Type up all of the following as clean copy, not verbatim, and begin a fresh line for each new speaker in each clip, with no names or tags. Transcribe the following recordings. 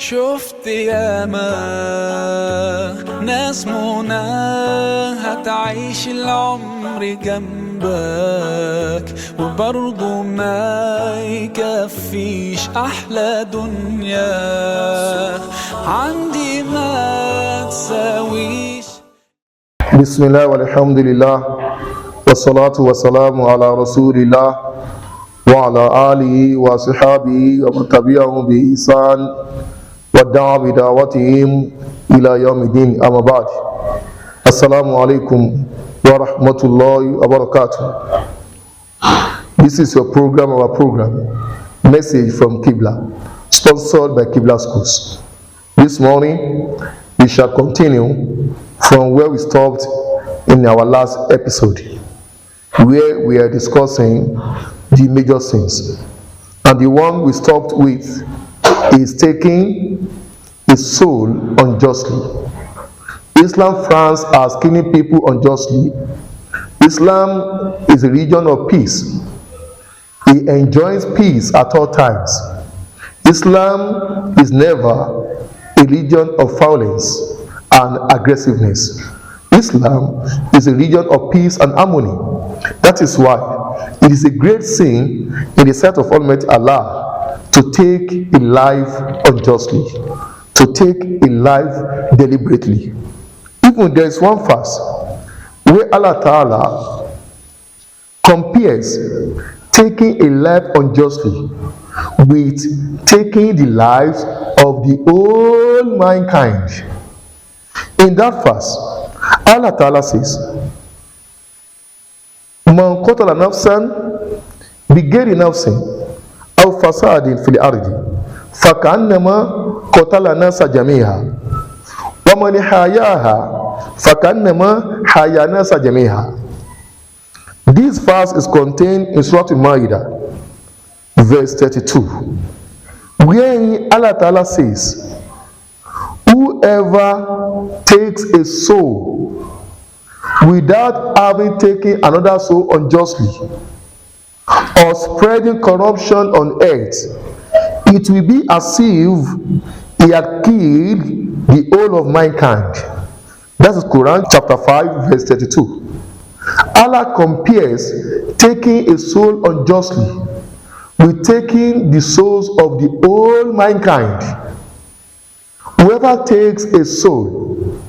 شفت ياما ناس منى هتعيش العمر جنبك وبرضه ما يكفيش أحلى دنيا عندي ما تساويش.
بسم الله والحمد لله والصلاة والسلام على رسول الله وعلى آله وصحابه ومن تبعهم بإحسان ودعا بدعوتهم إلى يوم الدين. أما بعد، السلام عليكم ورحمة الله وبركاته. This is your program, our program, Message from Qiblah, sponsored by Qiblah Schools. This morning, we shall continue from where we stopped in our last episode, where we are discussing the major sins. And the one we stopped with is taking a soul unjustly. Islam frowns at killing people unjustly. Islam is a religion of peace. It enjoys peace at all times. Islam is never a religion of violence and aggressiveness. Islam is a religion of peace and harmony. That is why it is a great sin in the sight of Almighty Allah to take a life unjustly, to take a life deliberately. Even there is one verse where Allah Ta'ala compares taking a life unjustly with taking the lives of the whole mankind. In that verse, Allah Ta'ala says, Man qatala nafsan bighairi nafsin aw fasadin fil ardi fakannama qatala nasa jami'a wa man hayaha fakannama haya nasa jami'a. This verse is contained in Surah Al-Ma'idah, verse 32, where Allah Ta'ala says, whoever takes a soul without having taken another soul unjustly or spreading corruption on earth, it will be as if he had killed the whole of mankind. That is Quran chapter 5 verse 32. Allah compares taking a soul unjustly with taking the souls of the whole mankind. Whoever takes a soul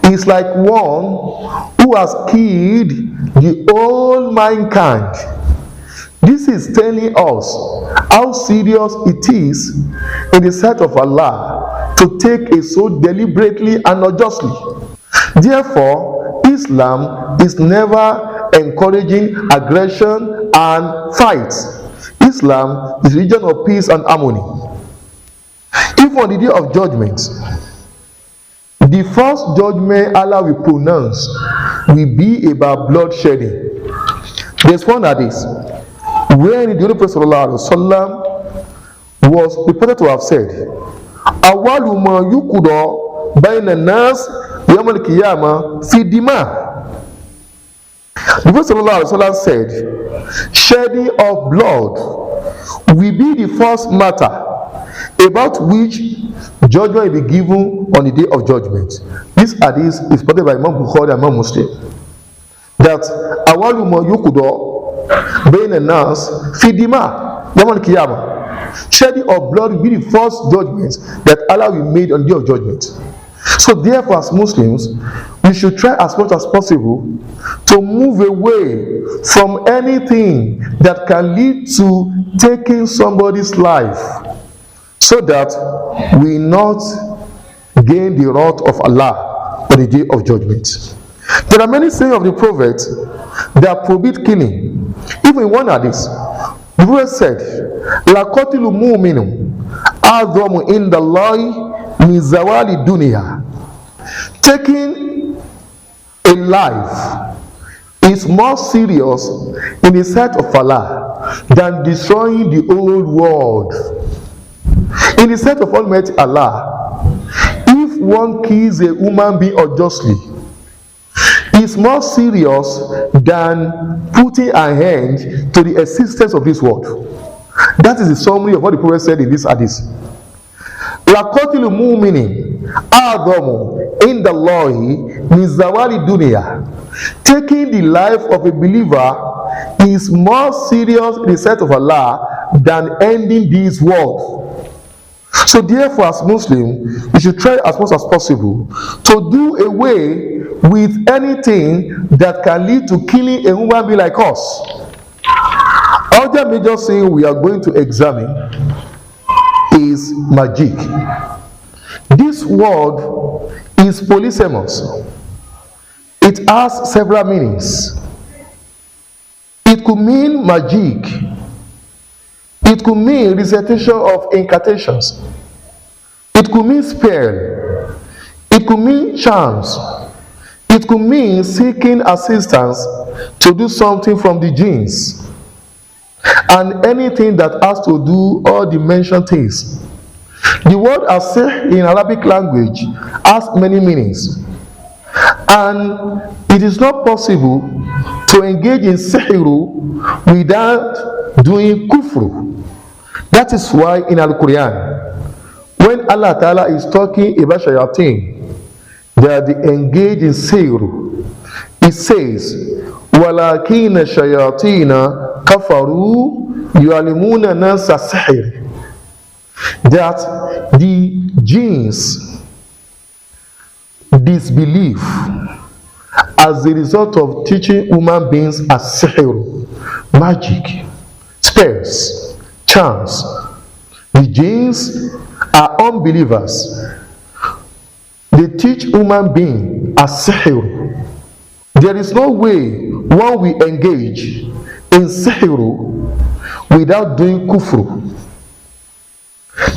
is like one who has killed the whole mankind. This is telling us how serious it is in the sight of Allah to take a soul deliberately and unjustly. Therefore, Islam is never encouraging aggression and fights. Islam is a religion of peace and harmony. Even on the day of judgment, the first judgment Allah will pronounce will be about bloodshedding. There's one hadith where the Holy Prophet ﷺ was reported to have said, "Awwalu ma yuqda bayna an-nas yawm al-qiyamah fi dima." The Prophet ﷺ said, shedding of blood will be the first matter about which judgment will be given on the day of judgment. This hadith is quoted by Imam Bukhari and Imam Muslim, that awalu ma yuqda bayna nas fi dima yawm al-qiyamah. Shedding of blood will be the first judgment that Allah will make on the day of judgment. So therefore, as Muslims, we should try as much as possible to move away from anything that can lead to taking somebody's life, so that we not gain the wrath of Allah on the day of judgment. There are many sayings of the Prophet that forbid killing. Even one of these, the Prophet said, "La qatilu mu'minu a'dhamu inda Allahi min zawali dunya." Taking a life is more serious in the sight of Allah than destroying the whole world. In the sight of Almighty Allah, if one kills a human being unjustly, it's more serious than putting an end to the existence of this world. That is the summary of what the Prophet said in this hadith. لَقَتْلُ مُؤْمِنٍ أَعْظَمُ عِنْدَ اللَّهِ مِنْ زَوَالِ الدُّنْيَا. Taking the life of a believer is more serious in the sight of Allah than ending this world. So therefore, as Muslims, we should try as much as possible to do away with anything that can lead to killing a human being like us. Other major thing we are going to examine is magic. This word is polysemous. It has several meanings. It could mean magic. It could mean recitation of incantations. It could mean spell. It could mean charms. It could mean seeking assistance to do something from the jinns. And anything that has to do all the mentioned things. The word as-sihr in Arabic language has many meanings. And it is not possible to engage in sihru without doing kufru. That is why in Al-Quran, when Allah Ta'ala is talking about shayateen, that they engage in sihru, it says, وَلَكِنَ الشَّيَاطِينَ كَفَرُوا يُعَلِّمُونَ النَّاسَ السِّحْرَ. That the jinns disbelieve as a result of teaching human beings as sihr, magic, spells, charms. The jinns are unbelievers. They teach human beings as sihr. There is no way one will engage in sihr without doing kufru.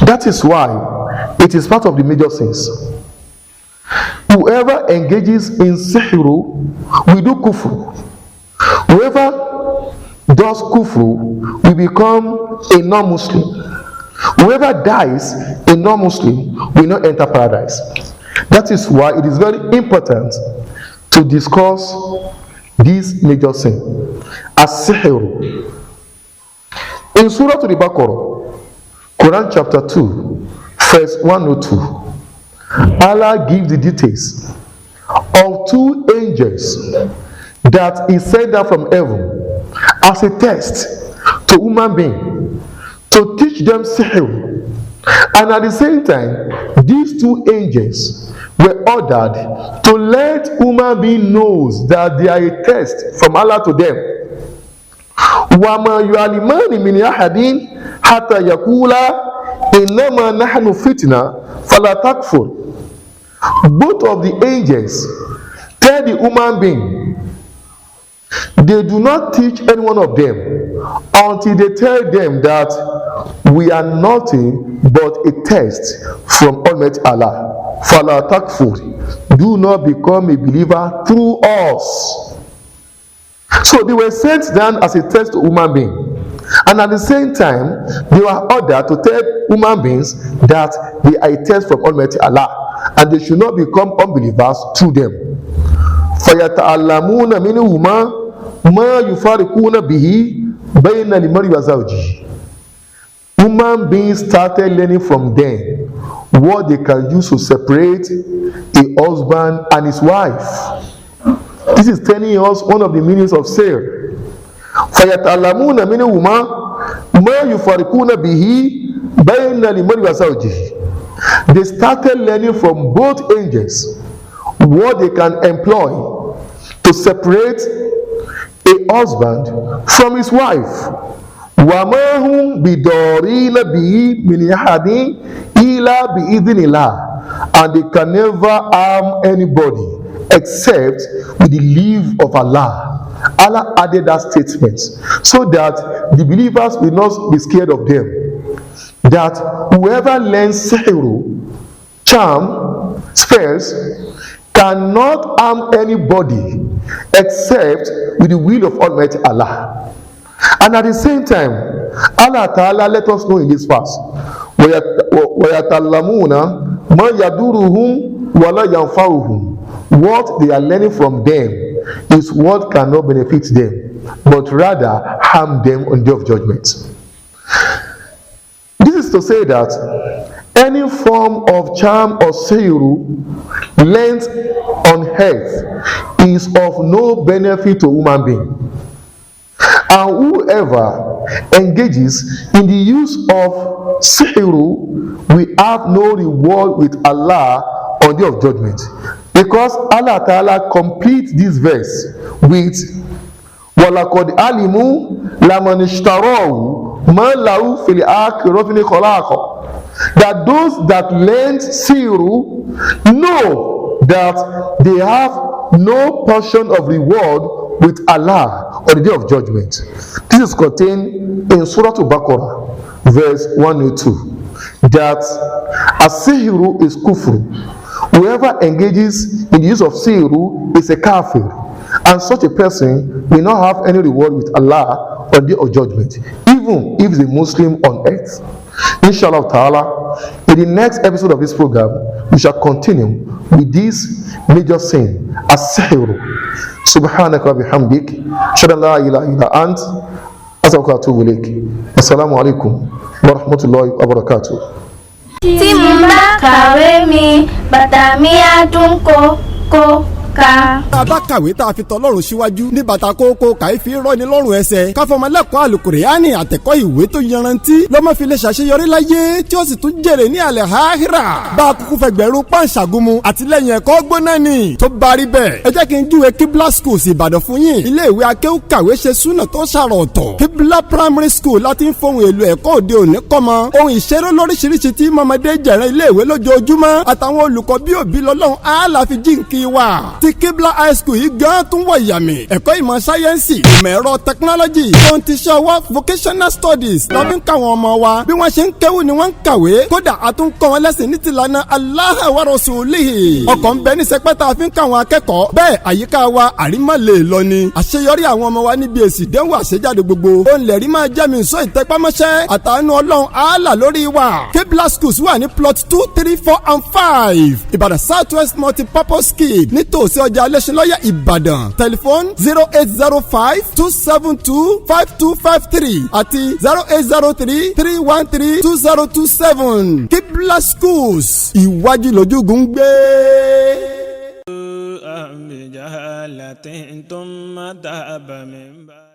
That is why it is part of the major sins. Whoever engages in sihr will do kufru. Whoever does kufru will become a non-Muslim. Whoever dies a non-Muslim will not enter paradise. That is why it is very important to discuss this major sin as sihr. In Surah Al-Baqarah, Quran chapter 2, verse 102, Allah gives the details of two angels that He sent down from heaven as a test to human beings to teach them sihr. And at the same time, these two angels were ordered to let human beings know that they are a test from Allah to them. وَمَا يُعَلِمَانِ مِنْ أَحَدٍ حَتَّى يَقُولَا إِنَّمَا نَحْنُ فِتْنَةٌ فَلَا تَكْفُرْ. Both of the angels tell the human being, they do not teach any one of them until they tell them that we are nothing but a test from Almighty Allah. فَلَا تَكْفُرْ. Do not become a believer through us. So they were sent down as a test to human beings, and at the same time they were ordered to tell human beings that they are a test from Almighty Allah, and they should not become unbelievers through them. فَيَتَعَلَّمُونَ مِنْهُمَا مَا يُفَارِقُونَ بِهِ بَيْنَ الْمَرْءِ وَزَوْجِهِ. Human beings started learning from them what they can use to separate a husband and his wife. This is telling us one of the meanings of sihr. فَيَتَعَلَّمُونَ مِنْهُمَا مَا يُفَارِقُونَ بِهِ بَيْنَ الْمَرْءِ وَزَوْجِهِ. They started learning from both angels what they can employ to separate a husband from his wife. وَمَا هُمْ بِضَارِّينَ بِهِ مِنْ أَحَدٍ إِلَّا بِإِذْنِ اللَّهِ. And they can never harm anybody except with the leave of Allah. Allah added that statement so that the believers will not be scared of them. That whoever learns sihr, charm, spells, cannot harm anybody except with the will of Almighty Allah. And at the same time, Allah Ta'ala let us know in this verse, وَيَتَعَلَّمُونَ مَا يَضُرُّهُمْ وَلَا يَنْفَعُهُمْ. What they are learning from them is what cannot benefit them, but rather harm them on the day of judgment. This is to say that any form of charm or sihiru learnt on earth is of no benefit to human being, and whoever engages in the use of sihiru will have no reward with Allah on the day of judgment, because Allah Ta'ala completes this verse with وَلَقَدْ عَلِمُوا لَمَنِ اشْتَرَوْهُ مَا لَهُ فِي الْآخِرَةِ مِنْ خَلَاقٍ, that those that learn sihiru know that they have no portion of reward with Allah on the day of judgment. This is contained in Surah Al-Baqarah, verse 102, that as-sihiru is kufr. Whoever engages in the use of sihiru is a kafir, and such a person will not have any reward with Allah on the day of judgment, even if he's a Muslim on earth. Inshallah ta'ala, in the next episode of this program, we shall continue with this major sin, as-sihiru. Subhanaka wa bihamdik, ashhadu an la ilaha illa ant, astaghfiruka wa atubu ilaik. Assalamu alaikum wa rahmatullahi wa barakatuh.
Tí mo bá kàwé mi, bàtà mi á dún kó. Tá
a bá kàwé tá a fi tọlọ́run síwájú ní bàtà kókó kàífi rọ́ni lọ́rùn ẹsẹ̀ káfọmọlẹ́kọ̀ọ́ àlùkùránì àtẹ̀kọ́ ìwé tó yanrantí lọ́mọ fi lè ṣàṣeyọrí láyé tí ó sì tún jèrè ní àlẹ́ àhírà. bá a kúkú fẹgbẹ̀rún pàǹṣàgùnmu àtìlẹ́yìn ẹ̀kọ́ gbóná ni tó bá rí bẹ́ẹ̀. ẹ jẹ́ kí n júwe Qiblah schools Ìbàdàn fún yín. ilé ìwé akéwù kàwé ṣe súnà tó ṣàrọ̀ ọ̀tọ̀. Qiblah primary school láti ń fohùn èlò ẹ̀kọ́ òde òní kọ́mọ. ohun ìṣeré lóríṣiríṣi tí mọ̀mọdé jẹ̀rẹ̀ ilé ìwé lójoojúmọ́ àtàwọn olùkọ́ bí òbí lọ́lọ́run á fi jíǹkì wà. ti Qiblah high school yìí gan tún wọ ìyàmì ẹ̀kọ́ ìmọ̀ sáyẹ́ǹsì ìmọ̀ ẹ̀rọ technology ohun ti ṣe ọwọ́ vocational studies lọ́bí ń káwọn ọmọ wa bí wọ́n ṣe ń kéwù ni wọ́n ń kàwé kódà a tún kọ́ wọn lẹ́sìn ní tìlànà Allah wa rasulihi. ọkọ̀ ń bẹ ní sẹpẹ́tà fi ń káwọn akẹ́kọ̀ọ́ bẹ́ẹ̀ àyíká wa àrímọ̀ lè lọ ni àṣeyọrí àwọn ọmọ wa níbi èsì ìdánwò àṣejáde gbogbo ohun lẹ̀rí máa jẹ́ mi sọ ìtẹ́pámọ́ṣẹ́ àtàánú ọlọ́run àálà lórí wa. Qiblah schools wà ní plot 2, 3, 4 and 5 Ìbàdàn South West multipurpose scheme nítòsí ọjà alẹ́sìnlọ́yẹ̀ Ìbàdàn telephone 0805-272-5253 àti 0803-313-2027 Qiblah schools ìwájú lójúgùn gbé.
أم بجهالة ثم تاب من بعد